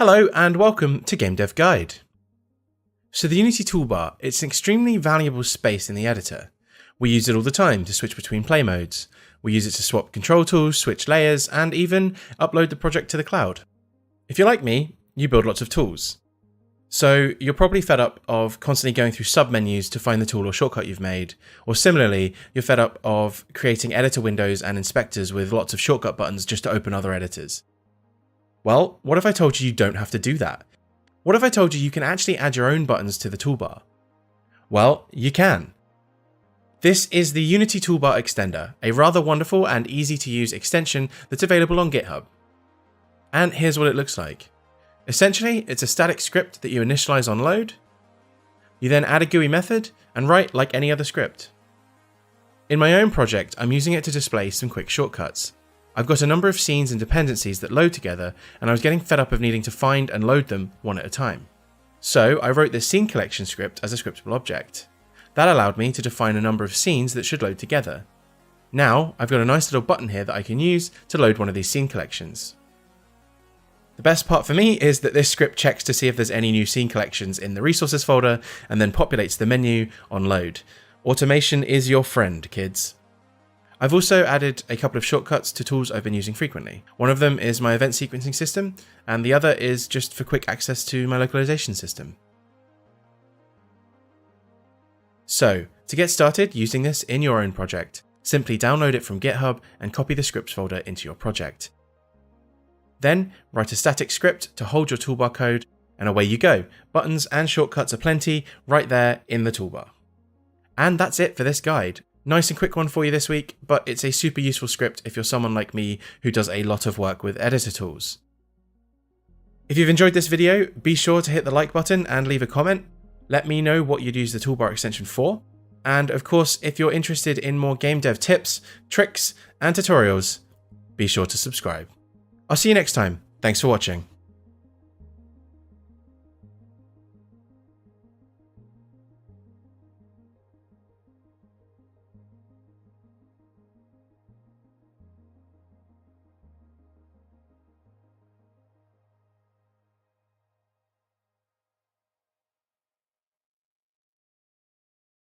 Hello and welcome to GameDevGuide. So the Unity toolbar, it's an extremely valuable space in the editor. We use it all the time to switch between play modes. We use it to swap control tools, switch layers, and even upload the project to the cloud. If you're like me, you build lots of tools. So you're probably fed up of constantly going through submenus to find the tool or shortcut you've made, or similarly, you're fed up of creating editor windows and inspectors with lots of shortcut buttons just to open other editors. Well, what if I told you you don't have to do that? What if I told you you can actually add your own buttons to the toolbar? Well, you can. This is the Unity Toolbar Extender, a rather wonderful and easy to use extension that's available on GitHub. And here's what it looks like. Essentially, it's a static script that you initialize on load. You then add a GUI method and write like any other script. In my own project, I'm using it to display some quick shortcuts. I've got a number of scenes and dependencies that load together, and I was getting fed up of needing to find and load them one at a time. So I wrote this scene collection script as a scriptable object. That allowed me to define a number of scenes that should load together. Now I've got a nice little button here that I can use to load one of these scene collections. The best part for me is that this script checks to see if there's any new scene collections in the resources folder and then populates the menu on load. Automation is your friend, kids. I've also added a couple of shortcuts to tools I've been using frequently. One of them is my event sequencing system, and the other is just for quick access to my localization system. So, to get started using this in your own project, simply download it from GitHub and copy the scripts folder into your project. Then, write a static script to hold your toolbar code, and away you go. Buttons and shortcuts are plenty right there in the toolbar. And that's it for this guide. Nice and quick one for you this week, but it's a super useful script if you're someone like me who does a lot of work with editor tools. If you've enjoyed this video, be sure to hit the like button and leave a comment. Let me know what you'd use the toolbar extension for. And of course, if you're interested in more game dev tips, tricks, and tutorials, be sure to subscribe. I'll see you next time. Thanks for watching.